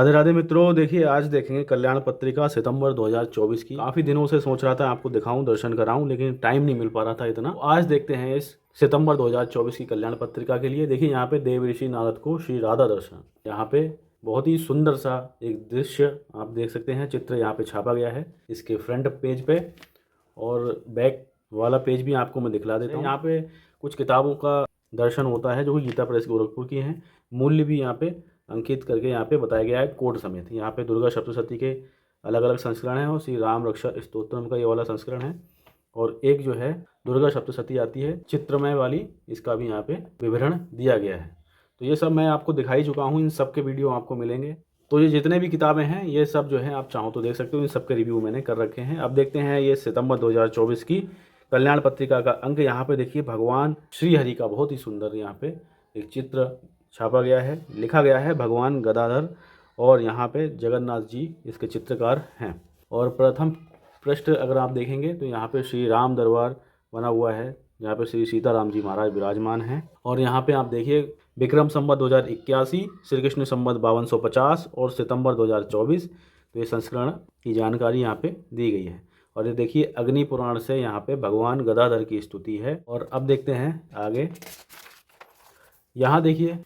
राधे राधे मित्रों। देखिए आज देखेंगे कल्याण पत्रिका सितंबर 2024 की। काफ़ी दिनों से सोच रहा था आपको दिखाऊं, दर्शन कराऊं, लेकिन टाइम नहीं मिल पा रहा था इतना। तो आज देखते हैं इस सितंबर 2024 की कल्याण पत्रिका के लिए। देखिए यहाँ पे देव ऋषि नारद को श्री राधा दर्शन, यहाँ पे बहुत ही सुंदर सा एक दृश्य आप देख सकते हैं। चित्र यहाँ पे छापा गया है इसके फ्रंट पेज पे, और बैक वाला पेज भी आपको मैं दिखला देता हूँ। यहाँ पे कुछ किताबों का दर्शन होता है जो कि गीता प्रेस गोरखपुर की हैं। मूल्य भी यहाँ पे अंकित करके यहाँ पे बताया गया है कोड समेत। यहाँ पे दुर्गा सप्तशती के अलग अलग संस्करण हैं और श्री राम रक्षा स्तोत्रम का ये वाला संस्करण है, और एक जो है दुर्गा सप्तशती आती है चित्रमय वाली, इसका भी यहाँ पे विवरण दिया गया है। तो ये सब मैं आपको दिखाई चुका हूँ, इन सब के वीडियो आपको मिलेंगे। तो ये जितने भी किताबें हैं ये सब जो है आप चाहो तो देख सकते हो, इन सब के रिव्यू मैंने कर रखे हैं। अब देखते हैं ये सितंबर 2024 की कल्याण पत्रिका का अंक। यहाँ पे देखिए भगवान श्री हरि का बहुत ही सुंदर यहाँ पे एक चित्र छापा गया है, लिखा गया है भगवान गदाधर, और यहाँ पे जगन्नाथ जी इसके चित्रकार हैं। और प्रथम पृष्ठ अगर आप देखेंगे तो यहाँ पे श्री राम दरबार बना हुआ है, यहाँ पे श्री सीताराम जी महाराज विराजमान हैं। और यहाँ पे आप देखिए विक्रम संवत 2081, श्री कृष्ण संवत 5250 और सितंबर 2024, तो ये संस्करण की जानकारी यहाँ पे दी गई है। और ये देखिए अग्नि पुराण से यहाँ पे भगवान गदाधर की स्तुति है। और अब देखते हैं आगे, यहाँ देखिए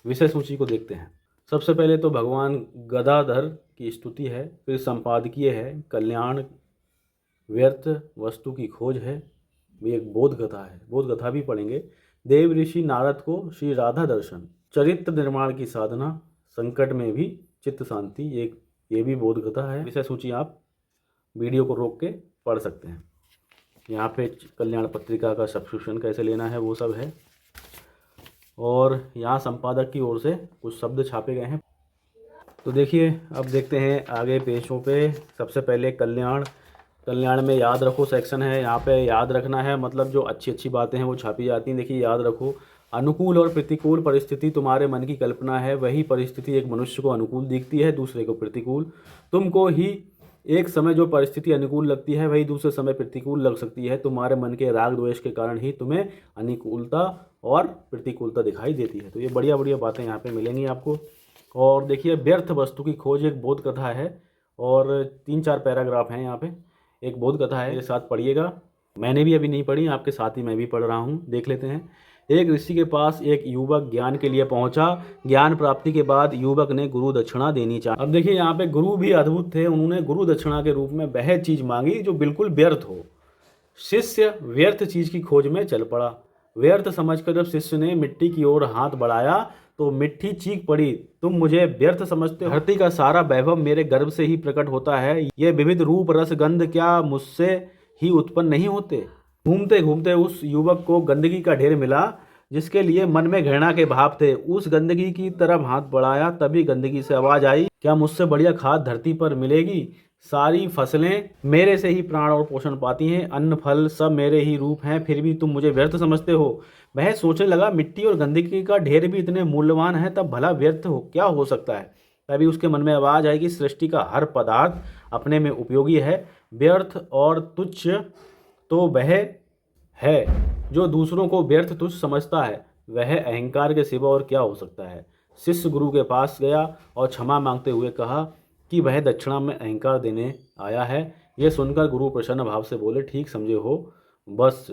विषय सूची को देखते हैं। सबसे पहले तो भगवान गदाधर की स्तुति है, फिर संपादकीय है, कल्याण, व्यर्थ वस्तु की खोज है, भी एक बोध कथा है, बोध कथा भी पढ़ेंगे। देव ऋषि नारद को श्री राधा दर्शन, चरित्र निर्माण की साधना, संकट में भी चित्त शांति, ये भी बोध कथा है। विषय सूची आप वीडियो को रोक के पढ़ सकते हैं। यहाँ पे कल्याण पत्रिका का सब्सक्रिप्शन कैसे लेना है वो सब है। और यहाँ संपादक की ओर से कुछ शब्द छापे गए हैं। तो देखिए अब देखते हैं आगे पेजों पे। सबसे पहले कल्याण में याद रखो सेक्शन है। यहाँ पे याद रखना है, मतलब जो अच्छी अच्छी बातें हैं वो छापी जाती हैं। देखिए याद रखो, अनुकूल और प्रतिकूल परिस्थिति तुम्हारे मन की कल्पना है, वही परिस्थिति एक मनुष्य को अनुकूल दिखती है, दूसरे को प्रतिकूल। तुमको ही एक समय जो परिस्थिति अनुकूल लगती है वही दूसरे समय प्रतिकूल लग सकती है। तुम्हारे मन के राग द्वेष के कारण ही तुम्हें अनुकूलता और प्रतिकूलता दिखाई देती है। तो ये बढ़िया बढ़िया बातें यहाँ पे मिलेंगी आपको। और देखिए व्यर्थ वस्तु की खोज एक बोध कथा है, और 3-4 पैराग्राफ हैं यहाँ पे। एक बोध कथा है, मेरे साथ पढ़िएगा। मैंने भी अभी नहीं पढ़ी, आपके साथ ही मैं भी पढ़ रहा हूँ, देख लेते हैं। एक ऋषि के पास एक युवक ज्ञान के लिए पहुंचा। ज्ञान प्राप्ति के बाद युवक ने गुरु दक्षिणा देनी चाहिए। अब देखिए यहाँ पे गुरु भी अद्भुत थे, उन्होंने गुरु दक्षिणा के रूप में वह चीज मांगी जो बिल्कुल व्यर्थ हो। शिष्य व्यर्थ चीज की खोज में चल पड़ा। व्यर्थ समझकर जब शिष्य ने मिट्टी की ओर हाथ बढ़ाया तो मिट्टी चीख पड़ी, तुम मुझे व्यर्थ समझते हो? धरती का सारा वैभव मेरे गर्भ से ही प्रकट होता है। ये विविध रूप रस गंध क्या मुझसे ही उत्पन्न नहीं होते? घूमते घूमते उस युवक को गंदगी का ढेर मिला जिसके लिए मन में घृणा के भाव थे। उस गंदगी की तरफ हाथ बढ़ाया, तभी गंदगी से आवाज आई, क्या मुझसे बढ़िया खाद धरती पर मिलेगी? सारी फसलें मेरे से ही प्राण और पोषण पाती हैं, अन्न फल सब मेरे ही रूप हैं, फिर भी तुम मुझे व्यर्थ समझते हो। वह सोचने लगा, मिट्टी और गंदगी का ढेर भी इतने मूल्यवान है, तब भला व्यर्थ हो क्या हो सकता है? तभी उसके मन में आवाज आई कि सृष्टि का हर पदार्थ अपने में उपयोगी है। व्यर्थ और तुच्छ तो वह है जो दूसरों को व्यर्थ तुच्छ समझता है, वह अहंकार के सिवा और क्या हो सकता है? शिष्य गुरु के पास गया और क्षमा मांगते हुए कहा कि वह दक्षिणा में अहंकार देने आया है। यह सुनकर गुरु प्रसन्न भाव से बोले, ठीक समझे हो, बस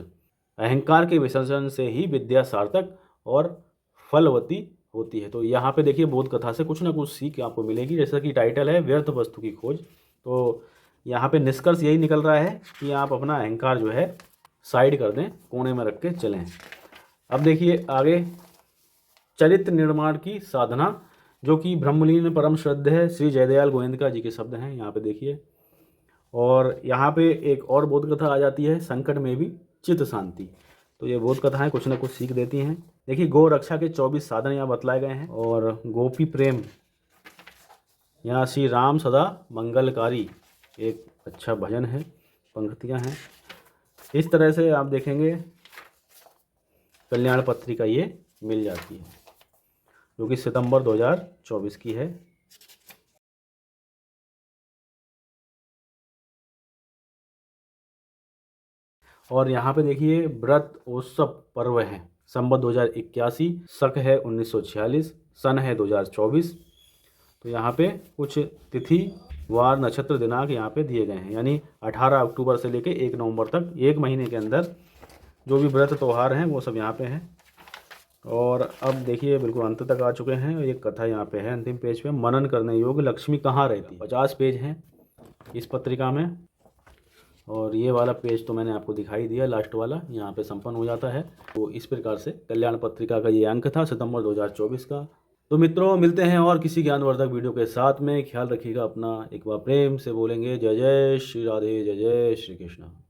अहंकार के विसर्जन से ही विद्या सार्थक और फलवती होती है। तो यहाँ पे देखिए बोध कथा से कुछ ना कुछ सीख आपको मिलेगी, जैसा कि टाइटल है व्यर्थ वस्तु की खोज। तो यहाँ पे निष्कर्ष यही निकल रहा है कि आप अपना अहंकार जो है साइड कर दें, कोने में रख के चलें। अब देखिए आगे, चरित्र निर्माण की साधना, जो कि ब्रह्मलीन परम श्रद्धेय श्री जयदयाल गोविंदका जी के शब्द हैं, यहाँ पे देखिए। और यहाँ पे एक और बोध कथा आ जाती है, संकट में भी चित्त शांति। तो ये बोध कथाएं कुछ ना कुछ सीख देती हैं। देखिए गौ रक्षा के 24 साधन यहाँ बतलाए गए हैं। और गोपी प्रेम, यहाँ श्री राम सदा मंगलकारी, एक अच्छा भजन है, पंक्तियाँ हैं। इस तरह से आप देखेंगे कल्याण पत्रिका ये मिल जाती है, जो कि सितंबर 2024 की है। और यहाँ पे देखिए व्रत उत्सव पर्व है, संवत 2081, शक है 1946, सन है 2024। तो यहाँ पे कुछ तिथि वार नक्षत्र दिनांक यहाँ पे दिए गए हैं, यानी 18 अक्टूबर से लेके 1 नवंबर तक 1 महीने के अंदर जो भी व्रत त्यौहार हैं वो सब यहाँ पे हैं। और अब देखिए बिल्कुल अंत तक आ चुके हैं। एक कथा यहाँ पे है अंतिम पेज पे, मनन करने योग्य लक्ष्मी कहाँ रहती है। 50 पेज हैं इस पत्रिका में, और ये वाला पेज तो मैंने आपको दिखाई दिया, लास्ट वाला यहाँ पे संपन्न हो जाता है। तो इस प्रकार से कल्याण पत्रिका का ये अंक था सितंबर 2024 का। तो मित्रों मिलते हैं और किसी ज्ञानवर्धक वीडियो के साथ में। ख्याल रखिएगा अपना। एक बार प्रेम से बोलेंगे जय जय श्री राधे, जय जय श्री कृष्ण।